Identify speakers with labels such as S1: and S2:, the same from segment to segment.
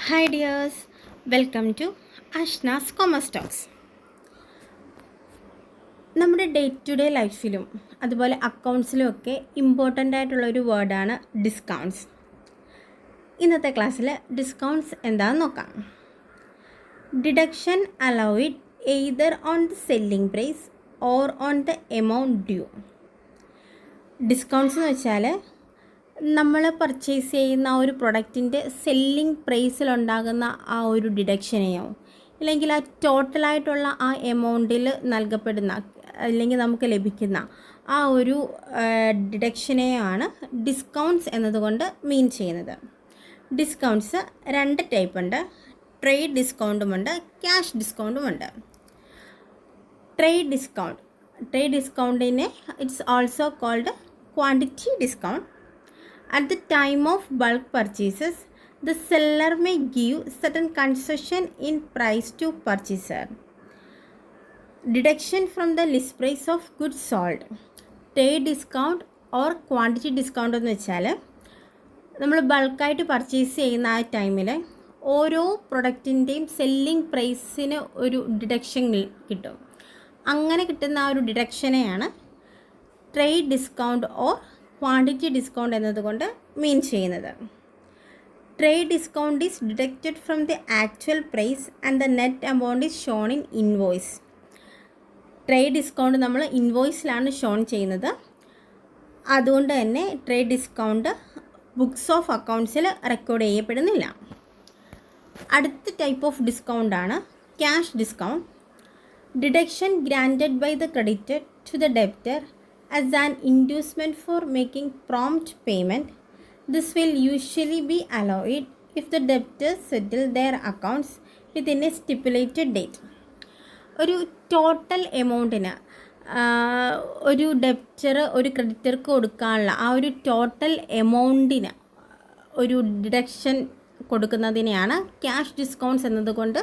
S1: Hi dears, welcome to Ashna's Commerce Talks. നമ്മുടെ day to day ലൈഫിലും അതുപോലെ അക്കൗണ്ട്സിലും ഒക്കെ ഇമ്പോർട്ടൻ്റ് ആയിട്ടുള്ളൊരു വേർഡാണ് ഡിസ്കൗണ്ട്സ്. ഇന്നത്തെ ക്ലാസ്സിൽ ഡിസ്കൗണ്ട്സ് എന്താണെന്ന് നോക്കാം. Deduction allowed either on the selling price or on the amount due. Discounts എന്ന് വെച്ചാൽ നമ്മൾ പർച്ചേസ് ചെയ്യുന്ന ആ ഒരു പ്രൊഡക്റ്റിൻ്റെ സെല്ലിംഗ് പ്രൈസിലുണ്ടാകുന്ന ആ ഒരു ഡിഡക്ഷനെയോ അല്ലെങ്കിൽ ആ ടോട്ടലായിട്ടുള്ള ആ എമൗണ്ടിൽ നൽകപ്പെടുന്ന അല്ലെങ്കിൽ നമുക്ക് ലഭിക്കുന്ന ആ ഒരു ഡിഡക്ഷനെയാണ് ഡിസ്കൗണ്ട്സ് എന്നതുകൊണ്ട് മീൻ ചെയ്യുന്നത്. ഡിസ്കൗണ്ട്സ് രണ്ട് ടൈപ്പ് ഉണ്ട്. ട്രേഡ് ഡിസ്കൗണ്ടുമുണ്ട്, ക്യാഷ് ഡിസ്കൗണ്ടുമുണ്ട്. ട്രേഡ് ഡിസ്കൗണ്ടിനെ it's also called quantity discount. At the time of bulk purchases, the seller may give certain concession in price to purchaser. Deduction from the list price of goods sold. Trade discount or quantity discount എന്ന് വെച്ചാൽ നമ്മൾ ബൾക്കായിട്ട് purchase ചെയ്യുന്ന ആ ടൈമിൽ ഓരോ പ്രൊഡക്റ്റിൻ്റെയും selling പ്രൈസിന് ഒരു ഡിഡക്ഷൻ കിട്ടും. അങ്ങനെ കിട്ടുന്ന ആ ഒരു ഡിഡക്ഷനെയാണ് trade discount or quantity discount എന്നതുകൊണ്ട് മീൻ ചെയ്യുന്നത്. Trade discount is deducted from the actual price and the net amount is shown in invoice. Trade discount നമ്മൾ ഇൻവോയ്സിലാണ് ഷോൺ ചെയ്യുന്നത്. അതുകൊണ്ട് തന്നെ ട്രേഡ് ഡിസ്കൗണ്ട് ബുക്സ് ഓഫ് അക്കൗണ്ട്സിൽ റെക്കോർഡ് ചെയ്യപ്പെടുന്നില്ല. അടുത്ത ടൈപ്പ് ഓഫ് ഡിസ്കൗണ്ടാണ് cash discount. Deduction granted by the creditor to the debtor as an inducement for making prompt payment. This will usually be allowed if the debtors settle their accounts within a stipulated date. ഒരു total എമൗണ്ടിന് ഒരു ഡെബ്റ്റർ ഒരു ക്രെഡിറ്റർക്ക് കൊടുക്കാനുള്ള ആ ഒരു total എമൗണ്ടിന് ഒരു deduction കൊടുക്കുന്നതിനെയാണ് cash discounts എന്നതുകൊണ്ട്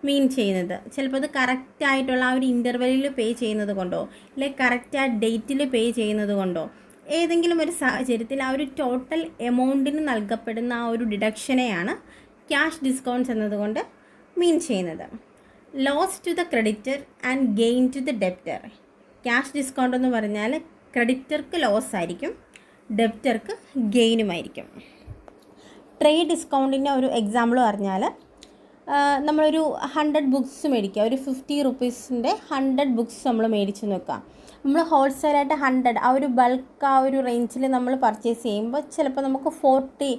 S1: mean ചെയ്യുന്നത്. ചിലപ്പോൾ അത് കറക്റ്റായിട്ടുള്ള ആ ഒരു ഇൻ്റർവെല്ലിൽ പേ ചെയ്യുന്നത് കൊണ്ടോ അല്ലെങ്കിൽ കറക്റ്റ് ആ ഡേറ്റിൽ പേ ചെയ്യുന്നത് കൊണ്ടോ ഏതെങ്കിലും ഒരു സാഹചര്യത്തിൽ ആ ഒരു ടോട്ടൽ എമൗണ്ടിന് നൽകപ്പെടുന്ന ആ ഒരു ഡിഡക്ഷനെയാണ് ക്യാഷ് ഡിസ്കൗണ്ട്സ് എന്നതുകൊണ്ട് മീൻ ചെയ്യുന്നത്. Loss to the creditor and gain to the debtor. Cash discount എന്ന് പറഞ്ഞാൽ ക്രെഡിറ്റർക്ക് ലോസ് ആയിരിക്കും, ഡെബ്റ്റർക്ക് ഗെയിനുമായിരിക്കും. ട്രേഡ് ഡിസ്കൗണ്ടിൻ്റെ ഒരു എക്സാമ്പിൾ പറഞ്ഞാൽ നമ്മളൊരു 100 ബുക്സ് മേടിക്കുക. ഒരു 50 റുപ്പീസിൻ്റെ 100 ബുക്സ് നമ്മൾ മേടിച്ച് നോക്കുക. നമ്മൾ ഹോൾസെയിലായിട്ട് 100 ആ ഒരു ബൾക്ക് ആ ഒരു റേഞ്ചിൽ നമ്മൾ പർച്ചേസ് ചെയ്യുമ്പോൾ ചിലപ്പോൾ നമുക്ക് 40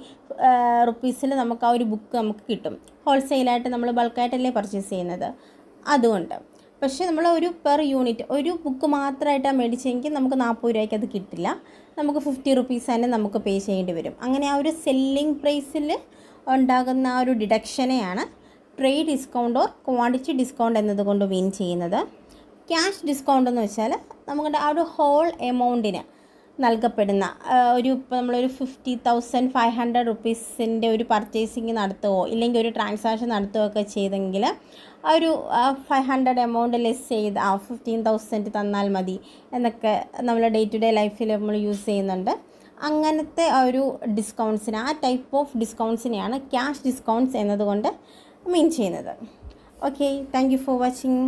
S1: റുപ്പീസിൽ നമുക്ക് ആ ഒരു ബുക്ക് നമുക്ക് കിട്ടും. ഹോൾസെയിലായിട്ട് നമ്മൾ ബൾക്കായിട്ടല്ലേ പർച്ചേസ് ചെയ്യുന്നത്. അതുകൊണ്ട് പക്ഷേ നമ്മൾ ഒരു പെർ യൂണിറ്റ് ഒരു ബുക്ക് മാത്രമായിട്ടാണ് മേടിച്ചെങ്കിൽ നമുക്ക് 40 രൂപയ്ക്ക് അത് കിട്ടില്ല. നമുക്ക് 50 റുപ്പീസ് തന്നെ നമുക്ക് പേ ചെയ്യേണ്ടി വരും. അങ്ങനെ ആ ഒരു സെല്ലിംഗ് പ്രൈസിൽ ഉണ്ടാകുന്ന ആ ഒരു ഡിഡക്ഷനെയാണ് trade discount or quantity discount എന്നതുകൊണ്ട് മീൻ ചെയ്യുന്നത്. ക്യാഷ് ഡിസ്കൗണ്ട് എന്ന് വെച്ചാൽ നമ്മുടെ ആ ഒരു ഹോൾ എമൗണ്ടിന് നൽകപ്പെടുന്ന ഒരു ഇപ്പോൾ നമ്മളൊരു 50,500 റുപ്പീസിൻ്റെ ഒരു പർച്ചേസിങ് നടത്തുകയോ ഇല്ലെങ്കിൽ ഒരു ട്രാൻസാക്ഷൻ നടത്തുകയോ ഒക്കെ ചെയ്തെങ്കിൽ ആ ഒരു 500 എമൗണ്ട് ലെസ് ചെയ്ത് 15,000 തന്നാൽ മതി എന്നൊക്കെ നമ്മൾ ഡേ ടു ഡേ ലൈഫിൽ നമ്മൾ യൂസ് ചെയ്യുന്നുണ്ട്. അങ്ങനത്തെ ആ ഒരു ഡിസ്കൗണ്ട്സിന് ആ ടൈപ്പ് ഓഫ് ഡിസ്കൗണ്ട്സിനെയാണ് ക്യാഷ് ഡിസ്കൗണ്ട്സ് എന്നതുകൊണ്ട് മീൻ ചെയ്യുന്നത്. Okay, thank you for watching.